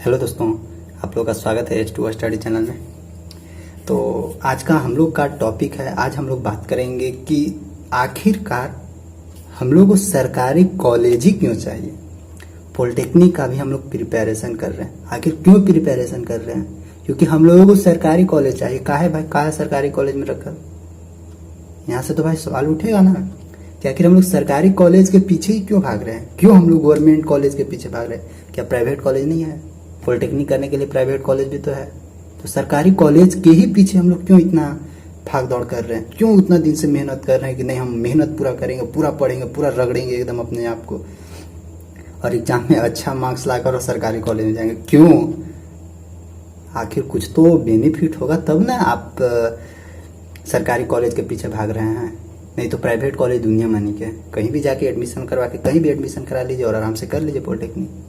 Hello दोस्तों, आप लोग का स्वागत है H2O स्टडी चैनल में। तो आज का हम लोग का टॉपिक है, आज हम लोग बात करेंगे कि आखिरकार हम लोग को सरकारी कॉलेज ही क्यों चाहिए। पॉलिटेक्निक का भी हम लोग प्रिपरेशन कर रहे हैं, आखिर क्यों प्रिपरेशन कर रहे हैं? क्योंकि हम लोगों को सरकारी कॉलेज चाहिए। कहा है भाई, कहा है सरकारी कॉलेज में रखा? यहाँ से तो भाई सवाल उठेगा ना कि आखिर हम लोग सरकारी कॉलेज के पीछे ही क्यों भाग रहे हैं, क्यों हम लोग गवर्नमेंट कॉलेज के पीछे भाग रहे हैं? क्या प्राइवेट कॉलेज नहीं है? पॉलिटेक्निक करने के लिए प्राइवेट कॉलेज भी तो है। तो सरकारी कॉलेज के ही पीछे हम लोग क्यों इतना भाग दौड़ कर रहे हैं, क्यों उतना दिन से मेहनत कर रहे हैं कि नहीं हम मेहनत पूरा करेंगे, पूरा पढ़ेंगे, पूरा रगड़ेंगे एकदम अपने आप को और एग्जाम में अच्छा मार्क्स लाकर और सरकारी कॉलेज में जाएंगे? क्यों? आखिर कुछ तो बेनिफिट होगा तब ना आप सरकारी कॉलेज के पीछे भाग रहे हैं। नहीं तो प्राइवेट कॉलेज दुनिया मानी के कहीं भी जाके एडमिशन करवा के कहीं भी एडमिशन करा लीजिए और आराम से कर लीजिए पॉलिटेक्निक।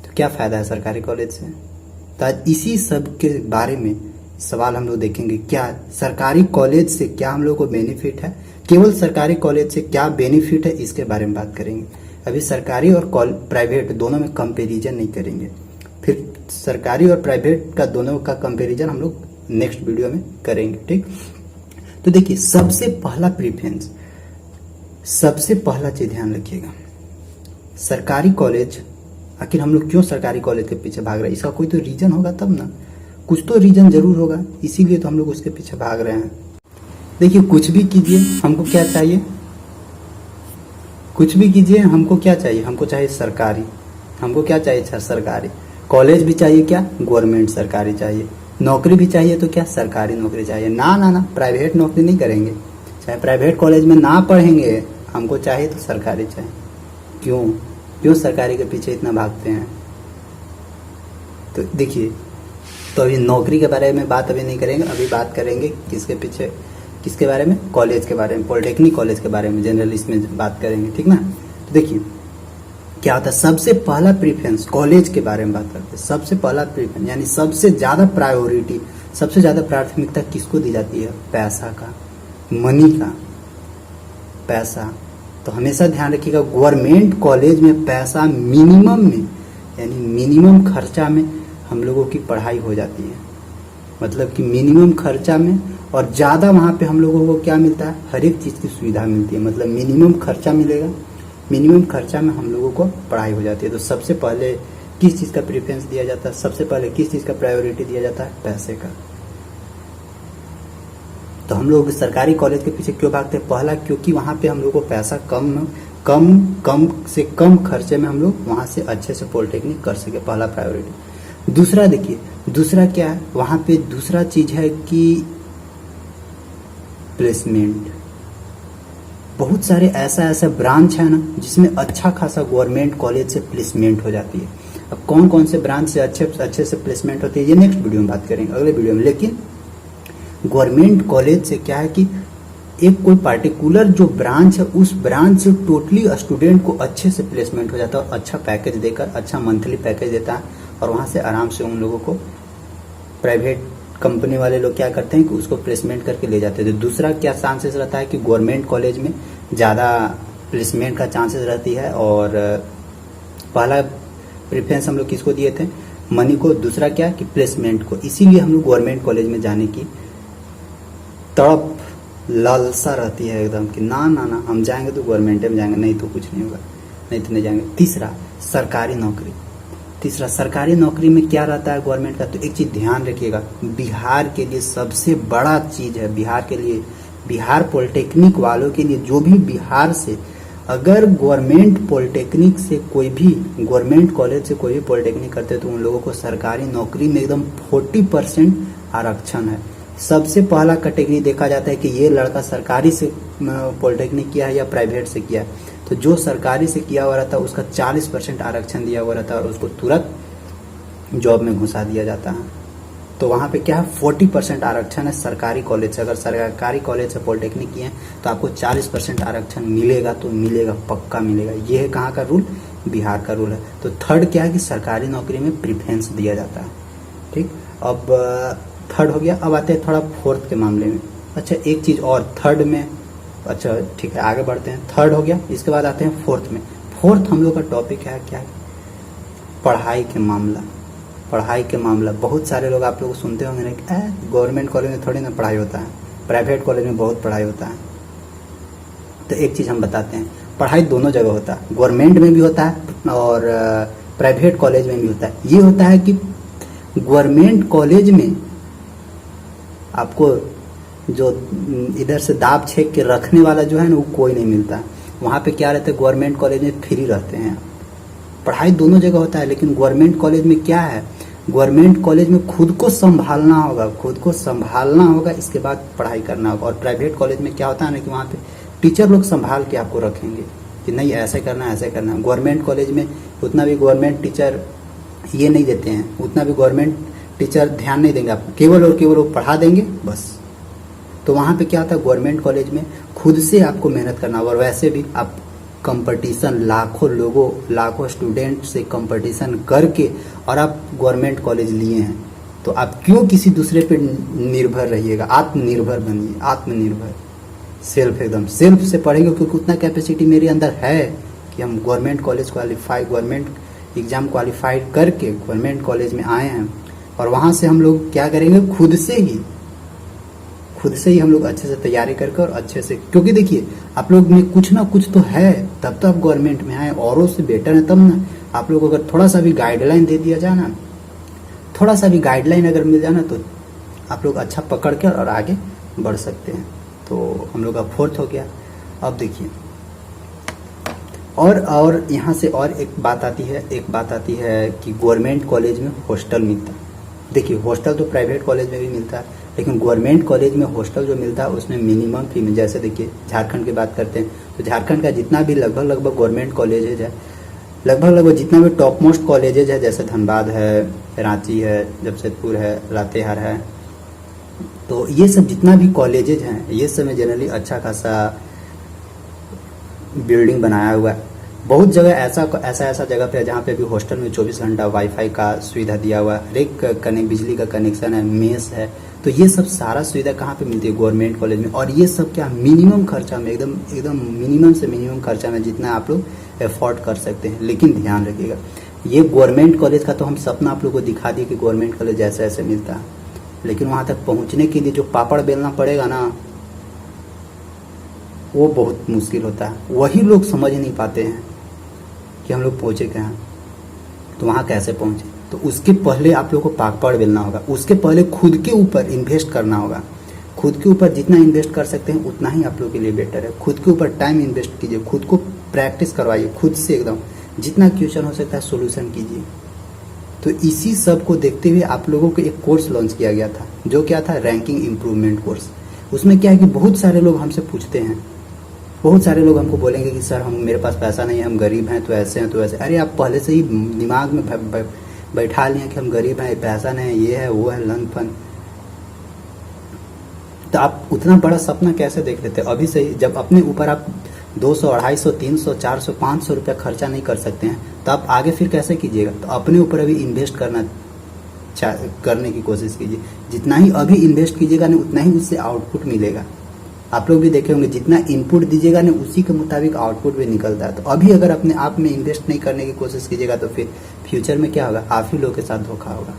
तो क्या फ़ायदा है सरकारी कॉलेज से? तो आज इसी सब के बारे में सवाल हम लोग देखेंगे। क्या सरकारी कॉलेज से क्या हम लोग को बेनिफिट है, केवल सरकारी कॉलेज से क्या बेनिफिट है, इसके बारे में बात करेंगे। अभी सरकारी और प्राइवेट दोनों में कंपेरिजन नहीं करेंगे, फिर सरकारी और प्राइवेट का दोनों का कंपेरिजन हम लोग नेक्स्ट वीडियो में करेंगे। ठीक, तो देखिए सबसे पहला प्रीफरेंस, सबसे पहला चीज ध्यान रखिएगा, सरकारी कॉलेज। आखिर हम लोग क्यों सरकारी कॉलेज के पीछे भाग रहे हैं? इसका कोई तो रीजन होगा तब ना, कुछ तो रीजन जरूर होगा, इसीलिए तो हम लोग उसके पीछे भाग रहे हैं। देखिए कुछ भी कीजिए, हमको क्या चाहिए? कुछ भी कीजिए, हमको क्या चाहिए? हमको चाहिए सरकारी। हमको क्या चाहिए? सरकारी कॉलेज भी चाहिए, क्या गवर्नमेंट सरकारी चाहिए। नौकरी भी चाहिए तो क्या सरकारी नौकरी चाहिए। ना ना ना, प्राइवेट नौकरी नहीं करेंगे, चाहे प्राइवेट कॉलेज में ना पढ़ेंगे, हमको चाहिए तो सरकारी चाहिए। क्यों क्यों सरकारी के पीछे इतना भागते हैं? तो देखिए, तो अभी नौकरी के बारे में बात अभी नहीं करेंगे, अभी बात करेंगे किसके पीछे, किसके बारे में? कॉलेज के बारे में, पॉलिटेक्निक कॉलेज के बारे में जनरल इसमें बात करेंगे। ठीक ना? तो देखिए क्या होता है, सबसे पहला प्रीफरेंस कॉलेज के बारे में बात करते हैं। सबसे पहला प्रीफरेंस यानी सबसे ज्यादा प्रायोरिटी, सबसे ज्यादा प्राथमिकता किसको दी जाती है? पैसा का, मनी का, पैसा। तो हमेशा ध्यान रखिएगा, गवर्नमेंट कॉलेज में पैसा मिनिमम में यानी मिनिमम खर्चा में हम लोगों की पढ़ाई हो जाती है। मतलब कि मिनिमम खर्चा में, और ज़्यादा वहाँ पे हम लोगों को क्या मिलता है? हर एक चीज़ की सुविधा मिलती है। मतलब मिनिमम खर्चा मिलेगा, मिनिमम खर्चा में हम लोगों को पढ़ाई हो जाती है। तो सबसे पहले किस चीज़ का प्रेफरेंस दिया जाता है? सबसे पहले किस चीज़ का प्रायोरिटी दिया जाता है? पैसे का। तो हम लोग सरकारी कॉलेज के पीछे क्यों भागते हैं? पहला, क्योंकि वहाँ पे हम लोग को पैसा कम से कम खर्चे में हम लोग वहाँ से अच्छे से पॉलिटेक्निक कर सके, पहला प्रायोरिटी। दूसरा देखिए, दूसरा क्या है वहाँ पे? दूसरा चीज है कि प्लेसमेंट। बहुत सारे ऐसा ब्रांच है ना जिसमें अच्छा खासा गवर्नमेंट कॉलेज से प्लेसमेंट हो जाती है। अब कौन कौन से ब्रांच से अच्छे से प्लेसमेंट होती है, ये नेक्स्ट वीडियो में बात करेंगे, अगले वीडियो में। लेकिन गवर्नमेंट कॉलेज से क्या है कि एक कोई पार्टिकुलर जो ब्रांच है, उस ब्रांच से टोटली स्टूडेंट को अच्छे से प्लेसमेंट हो जाता है, अच्छा पैकेज देकर, अच्छा मंथली पैकेज देता है, और वहाँ से आराम से उन लोगों को प्राइवेट कंपनी वाले लोग क्या करते हैं कि उसको प्लेसमेंट करके ले जाते हैं। तो दूसरा क्या चांसेस रहता है कि गवर्नमेंट कॉलेज में ज़्यादा प्लेसमेंट का चांसेस रहती है। और पहला प्रेफरेंस हम लोग किसको दिए थे? मनी को। दूसरा क्या कि प्लेसमेंट को। इसीलिए हम लोग गवर्नमेंट कॉलेज में जाने की तड़प, लालसा रहती है एकदम कि ना ना ना हम जाएंगे तो गवर्नमेंट में जाएंगे, नहीं तो कुछ नहीं होगा, नहीं तो नहीं जाएंगे। तीसरा सरकारी नौकरी। तीसरा सरकारी नौकरी में क्या रहता है गवर्नमेंट का? तो एक चीज ध्यान रखिएगा, बिहार के लिए सबसे बड़ा चीज है, बिहार के लिए, बिहार पॉलिटेक्निक वालों के लिए, जो भी बिहार से अगर गवर्नमेंट पॉलिटेक्निक से कोई भी, गवर्नमेंट कॉलेज से कोई भी पॉलिटेक्निक करते हैं तो उन लोगों को सरकारी नौकरी में एकदम 40% आरक्षण है। सबसे पहला कैटेगरी देखा जाता है कि ये लड़का सरकारी से पॉलिटेक्निक किया है या प्राइवेट से किया है। तो जो सरकारी से किया हुआ रहता है उसका 40% आरक्षण दिया हुआ रहता है और उसको तुरंत जॉब में घुसा दिया जाता है। तो वहाँ पे क्या है, 40% आरक्षण है सरकारी कॉलेज से। अगर सरकारी कॉलेज से पॉलिटेक्निक किए हैं तो आपको 40% आरक्षण मिलेगा, तो मिलेगा, पक्का मिलेगा। ये है कहाँ का रूल? बिहार का रूल है। तो थर्ड क्या है कि सरकारी नौकरी में प्रीफरेंस दिया जाता है। ठीक, अब थर्ड हो गया। अब आते हैं थोड़ा फोर्थ के मामले में। अच्छा एक चीज और थर्ड में, अच्छा ठीक है आगे बढ़ते हैं। थर्ड हो गया, इसके बाद आते हैं फोर्थ में। फोर्थ हम लोग का टॉपिक है क्या? पढ़ाई के मामला। पढ़ाई के मामला बहुत सारे लोग आप लोग सुनते होंगे ना कि गवर्नमेंट कॉलेज में थोड़ी ना पढ़ाई होता है, प्राइवेट कॉलेज में बहुत पढ़ाई होता है। तो एक चीज़ हम बताते हैं, पढ़ाई दोनों जगह होता है, गवर्नमेंट में भी होता है और प्राइवेट कॉलेज में भी होता है। ये होता है कि गवर्नमेंट कॉलेज में आपको जो इधर से दाब छेक के रखने वाला जो है ना वो कोई नहीं मिलता। वहाँ पे क्या रहता है, गवर्नमेंट कॉलेज में फ्री रहते हैं। पढ़ाई दोनों जगह होता है, लेकिन गवर्नमेंट कॉलेज में क्या है, गवर्नमेंट कॉलेज में खुद को संभालना होगा, खुद को संभालना होगा, इसके बाद पढ़ाई करना होगा। और प्राइवेट कॉलेज में क्या होता है ना कि वहाँ पे टीचर लोग संभाल के आपको रखेंगे कि नहीं ऐसे करना है, ऐसे करना है। गवर्नमेंट कॉलेज में उतना भी गवर्नमेंट टीचर ये नहीं देते हैं, उतना भी गवर्नमेंट टीचर ध्यान नहीं देंगे आपको, केवल और केवल वो पढ़ा देंगे बस। तो वहाँ पे क्या होता है, गवर्नमेंट कॉलेज में खुद से आपको मेहनत करना होगा। और वैसे भी आप कंपटीशन, लाखों स्टूडेंट से कंपटीशन करके और आप गवर्नमेंट कॉलेज लिए हैं, तो आप क्यों किसी दूसरे पे निर्भर रहिएगा। आत्मनिर्भर बनिए, आत्मनिर्भर, एकदम सेल्फ से पढ़ेंगे, क्योंकि उतना कैपेसिटी मेरे अंदर है कि हम government college government exam qualified करके गवर्नमेंट कॉलेज में आए हैं। और वहाँ से हम लोग क्या करेंगे, खुद से ही हम लोग अच्छे से तैयारी करके और अच्छे से, क्योंकि देखिए आप लोग में कुछ ना कुछ तो है, तब तो आप गवर्नमेंट में आए, औरों से बेटर है तब ना। आप लोग अगर थोड़ा सा भी गाइडलाइन दे दिया जाए ना, थोड़ा सा भी गाइडलाइन अगर मिल जाए ना, तो आप लोग अच्छा पकड़ कर और आगे बढ़ सकते हैं। तो हम लोग का 4th हो गया। अब देखिए और यहाँ से और एक बात आती है कि गवर्नमेंट कॉलेज में हॉस्टल मिलता है। देखिए हॉस्टल तो प्राइवेट कॉलेज में भी मिलता है, लेकिन गवर्नमेंट कॉलेज में हॉस्टल जो मिलता है उसमें मिनिमम फी में, जैसे देखिए झारखंड की बात करते हैं तो झारखंड का जितना भी लगभग गवर्नमेंट कॉलेजेज है, लगभग जितना भी टॉप मोस्ट कॉलेजेज है, जैसे धनबाद है, रांची है, जमशेदपुर है, लातेहार है, तो ये सब जितना भी कॉलेजेज हैं ये सब में जनरली अच्छा खासा बिल्डिंग बनाया हुआ है। बहुत जगह ऐसा जगह पे है जहाँ पे भी हॉस्टल में 24 घंटा वाईफाई का सुविधा दिया हुआ है, हर एक बिजली का कनेक्शन है, मेस है। तो ये सब सारा सुविधा कहाँ पे मिलती है, गवर्नमेंट कॉलेज में। और ये सब क्या मिनिमम खर्चा में, एकदम मिनिमम से मिनिमम खर्चा में, जितना आप लोग एफोर्ड कर सकते हैं। लेकिन ध्यान रखिएगा, ये गवर्नमेंट कॉलेज का तो हम सपना आप लोग को दिखा दिए कि गवर्नमेंट कॉलेज ऐसे ऐसे मिलता है, लेकिन वहाँ तक पहुँचने के लिए जो पापड़ बेलना पड़ेगा ना, वो बहुत मुश्किल होता है। वही लोग समझ नहीं पाते हैं कि हम लोग पहुँचे कहाँ, तो वहाँ कैसे पहुँचे। तो उसके पहले आप लोग को पापड़ बेलना होगा, उसके पहले खुद के ऊपर इन्वेस्ट करना होगा। खुद के ऊपर जितना इन्वेस्ट कर सकते हैं उतना ही आप लोग के लिए बेटर है। खुद के ऊपर टाइम इन्वेस्ट कीजिए, खुद को प्रैक्टिस करवाइए, खुद से एकदम जितना क्वेश्चन हो सकता है सोल्यूशन कीजिए। तो इसी सब को देखते हुए आप लोगों को एक कोर्स लॉन्च किया गया था, जो क्या था, रैंकिंग इम्प्रूवमेंट कोर्स। उसमें क्या है कि बहुत सारे लोग हमसे पूछते हैं, बहुत सारे लोग हमको बोलेंगे कि सर मेरे पास पैसा नहीं है, हम गरीब हैं, तो ऐसे हैं तो ऐसे। अरे आप पहले से ही दिमाग में बैठा लिए कि हम गरीब हैं, पैसा नहीं है, ये है वो है, लन फन। तो आप उतना बड़ा सपना कैसे देख लेते हैं अभी से ही। जब अपने ऊपर आप 200, 250, 300, 400, 500 रुपया खर्चा नहीं कर सकते हैं, तो आप आगे फिर कैसे कीजिएगा। तो अपने ऊपर अभी इन्वेस्ट करने की कोशिश कीजिए। जितना ही अभी इन्वेस्ट कीजिएगा ना, उतना ही उससे आउटपुट मिलेगा। आप लोग भी देखे होंगे, जितना इनपुट दीजिएगा ना उसी के मुताबिक आउटपुट भी निकलता है। तो अभी अगर अपने आप में इन्वेस्ट नहीं करने की कोशिश कीजिएगा, तो फिर फ्यूचर में क्या होगा, आप ही लोग के साथ धोखा होगा।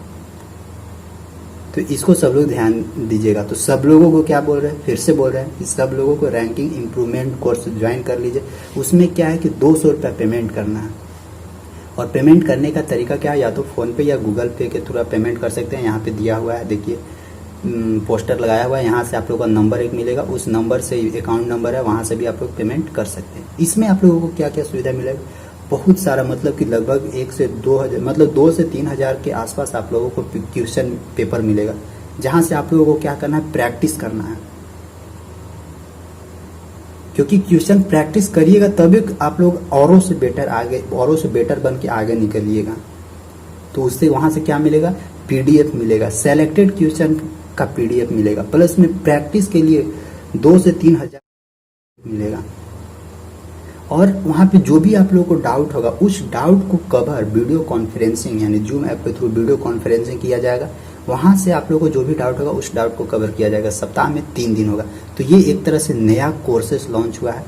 तो इसको सब लोग ध्यान दीजिएगा। तो सब लोगों को क्या बोल रहे हैं, फिर से बोल रहे हैं कि सब लोगों को रैंकिंग इम्प्रूवमेंट कोर्स ज्वाइन कर लीजिए। उसमें क्या है कि 200 रुपया पेमेंट करना है, और पेमेंट करने का तरीका क्या है, या तो फ़ोन पे या गूगल पे के थ्रू पेमेंट कर सकते हैं। यहाँ पे दिया हुआ है, देखिए पोस्टर लगाया हुआ है, यहाँ से आप लोगों का नंबर एक मिलेगा, उस नंबर से अकाउंट नंबर है, वहाँ से भी आप लोग पेमेंट कर सकते हैं। इसमें आप लोगों को क्या क्या सुविधा मिलेगा, बहुत सारा, मतलब कि लगभग 1 से 2 हज़ार, मतलब 2 से 3 हज़ार के आसपास आप लोगों को क्वेश्चन पेपर मिलेगा, जहाँ से आप लोगों को क्या करना है, प्रैक्टिस करना है। क्योंकि क्वेश्चन प्रैक्टिस करिएगा तभी आप लोग औरों से बेटर बन के आगे निकलिएगा। तो उससे वहाँ से क्या मिलेगा, PDF मिलेगा, सेलेक्टेड क्वेश्चन का PDF मिलेगा, प्लस में प्रैक्टिस के लिए 2 से 3 हज़ार मिलेगा। और वहाँ पे जो भी आप लोगों को डाउट होगा, उस डाउट को कवर वीडियो कॉन्फ्रेंसिंग, यानी जूम ऐप के थ्रू वीडियो कॉन्फ्रेंसिंग किया जाएगा। वहाँ से आप लोगों को जो भी डाउट होगा उस डाउट को कवर किया जाएगा। सप्ताह में 3 दिन होगा। तो ये एक तरह से नया कोर्सेस लॉन्च हुआ है,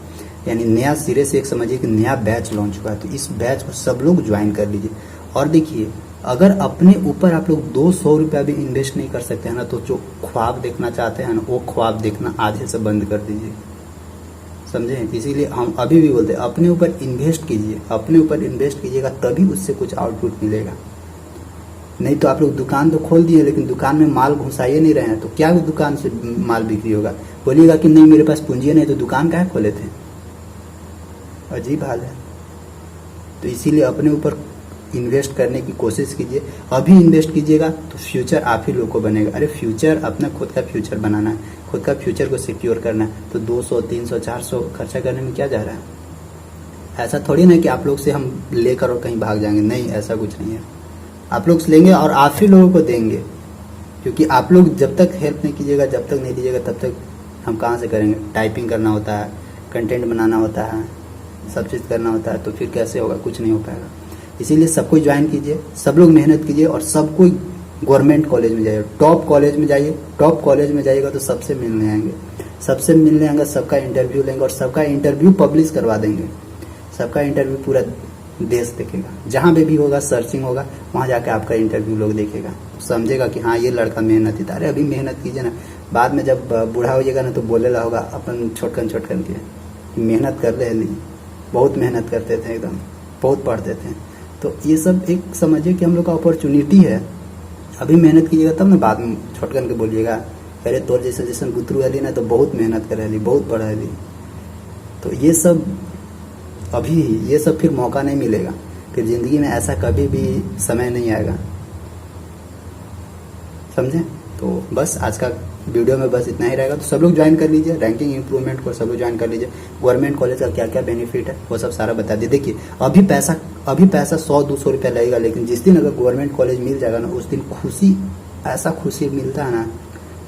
यानी नया सिरे से एक समझिए कि नया बैच लॉन्च हुआ है। तो इस बैच को सब लोग ज्वाइन कर लीजिए। और देखिए अगर अपने ऊपर आप लोग 200 रुपया भी इन्वेस्ट नहीं कर सकते हैं ना, तो जो ख्वाब देखना चाहते हैं ना, वो ख्वाब देखना आधे से बंद कर दीजिए, समझे। इसीलिए हम अभी भी बोलते हैं अपने ऊपर इन्वेस्ट कीजिए, अपने ऊपर इन्वेस्ट कीजिएगा तभी उससे कुछ आउटपुट मिलेगा। नहीं तो आप लोग दुकान तो खोल दिए लेकिन दुकान में माल घुसाइए नहीं रहे हैं, तो क्या दुकान से माल बिक्री होगा। बोलिएगा कि नहीं मेरे पास पूंजी नहीं, तो दुकान काहे खोले थे। अजीब हाल है। तो इसीलिए अपने ऊपर इन्वेस्ट करने की कोशिश कीजिए। अभी इन्वेस्ट कीजिएगा तो फ्यूचर आप ही लोग को बनेगा। अरे फ्यूचर अपना खुद का फ्यूचर बनाना है, खुद का फ्यूचर को सिक्योर करना है, तो 200 300 400 खर्चा करने में क्या जा रहा है। ऐसा थोड़ी ना कि आप लोग से हम लेकर और कहीं भाग जाएंगे, नहीं, ऐसा कुछ नहीं है। आप लोग से लेंगे और आप ही लोगों को देंगे, क्योंकि आप लोग जब तक हेल्प नहीं कीजिएगा, जब तक नहीं दीजिएगा, तब तक हम कहाँ से करेंगे। टाइपिंग करना होता है, कंटेंट बनाना होता है, सब चीज़ करना होता है, तो फिर कैसे होगा, कुछ नहीं हो पाएगा। इसीलिए सबको ज्वाइन कीजिए, सब लोग मेहनत कीजिए और सब कोई गवर्नमेंट कॉलेज में जाइए, टॉप कॉलेज में जाइए। टॉप कॉलेज में जाइएगा तो सबसे मिलने आएंगे, सबसे मिलने आएंगे, सबका इंटरव्यू लेंगे और सबका इंटरव्यू पब्लिश करवा देंगे। सबका इंटरव्यू पूरा देश देखेगा, जहाँ पे भी होगा सर्चिंग होगा, वहाँ जाके आपका इंटरव्यू लोग देखेगा, समझेगा कि हाँ ये लड़का मेहनत ही था। अरे अभी मेहनत कीजिए ना, बाद में जब बूढ़ा हो जाएगा ना तो बोले ला होगा अपन छोटकन के मेहनत कर ले नहीं, बहुत मेहनत करते थे, एकदम बहुत पढ़ते थे। तो ये सब एक समझिए कि हम लोग का अपॉर्चुनिटी है। अभी मेहनत कीजिएगा तब ना बाद में छोटकन के बोलिएगा अरे तोर जैसे गुतरू अली ना तो बहुत मेहनत करे ली, बहुत पढ़ा ली। तो ये सब अभी ये सब फिर मौका नहीं मिलेगा, फिर जिंदगी में ऐसा कभी भी समय नहीं आएगा, समझे। तो बस आज का वीडियो में बस इतना ही रहेगा। तो सब लोग ज्वाइन कर लीजिए, रैंकिंग इंप्रूवमेंट को सब लोग ज्वाइन कर लीजिए। गवर्नमेंट कॉलेज का क्या क्या बेनिफिट है वो सब सारा बता दिए। देखिए अभी पैसा 100-200 रुपया लगेगा, लेकिन जिस दिन अगर गवर्नमेंट कॉलेज मिल जाएगा ना, उस दिन खुशी, ऐसा खुशी मिलता है ना,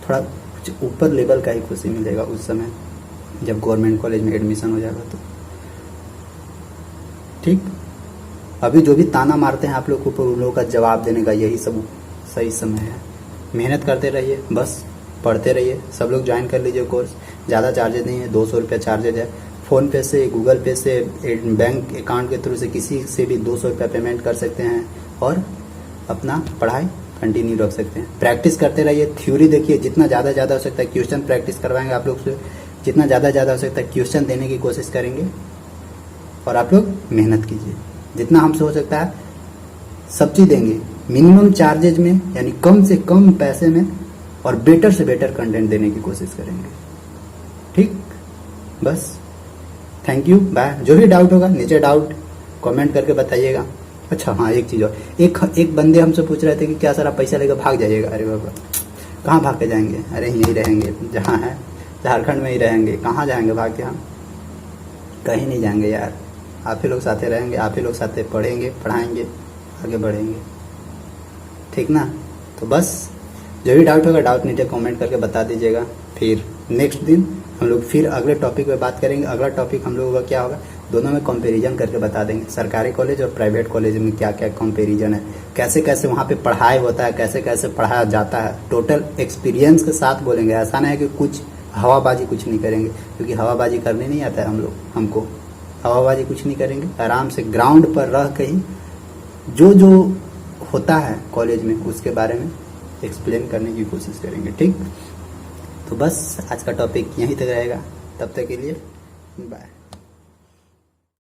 थोड़ा कुछ ऊपर लेवल का ही खुशी मिलेगा उस समय जब गवर्नमेंट कॉलेज में एडमिशन हो जाएगा। तो ठीक, अभी जो भी ताना मारते हैं आप लोग के ऊपर, उन लोगों का जवाब देने का यही सब सही समय है। मेहनत करते रहिए, बस पढ़ते रहिए। सब लोग ज्वाइन कर लीजिए कोर्स, ज़्यादा चार्जेज नहीं है, 200 रुपया चार्जेज है। फ़ोन पे से, गूगल पे से, बैंक अकाउंट के थ्रू से किसी से भी 200 रुपया पेमेंट कर सकते हैं और अपना पढ़ाई कंटिन्यू रख सकते हैं। प्रैक्टिस करते रहिए, थ्योरी देखिए, जितना ज़्यादा हो सकता है क्वेश्चन प्रैक्टिस करवाएंगे आप लोग से, जितना ज़्यादा हो सकता है क्वेश्चन देने की कोशिश करेंगे। और आप लोग मेहनत कीजिए, जितना हमसे हो सकता है सब चीज़ देंगे, मिनिमम चार्जेज में, यानी कम से कम पैसे में, और बेटर से बेटर कंटेंट देने की कोशिश करेंगे। ठीक, बस थैंक यू, बाय। जो भी डाउट होगा नीचे डाउट कमेंट करके बताइएगा। अच्छा हाँ, एक चीज़ और, एक बंदे हमसे पूछ रहे थे कि क्या सर आप पैसा लेकर भाग जाइएगा। अरे बाबा कहाँ भाग के जाएंगे, अरे यहीं रहेंगे, जहाँ है झारखंड में ही रहेंगे, कहाँ जाएंगे भाग के हम, कहीं नहीं जाएंगे यार। आप ही लोग साथे रहेंगे, आप ही लोग साथे पढ़ेंगे, पढ़ाएंगे, आगे बढ़ेंगे, ठीक ना। तो बस जो भी डाउट होगा डाउट नीचे कमेंट करके बता दीजिएगा। फिर नेक्स्ट दिन हम लोग फिर अगले टॉपिक पे बात करेंगे। अगला टॉपिक हम लोगों का क्या होगा, दोनों में कंपैरिजन करके बता देंगे, सरकारी कॉलेज और प्राइवेट कॉलेज में क्या क्या कंपैरिजन है, कैसे कैसे वहाँ पे पढ़ाई होता है, कैसे कैसे पढ़ाया जाता है, टोटल एक्सपीरियंस के साथ बोलेंगे। ऐसा नहीं है कि कुछ हवाबाजी कुछ नहीं करेंगे, क्योंकि हवाबाजी करने नहीं आता है हमको हवाबाजी कुछ नहीं करेंगे। आराम से ग्राउंड पर रह के ही जो होता है कॉलेज में उसके बारे में एक्सप्लेन करने की कोशिश करेंगे। ठीक, तो बस आज का टॉपिक यहीं तक रहेगा, तब तक के लिए बाय।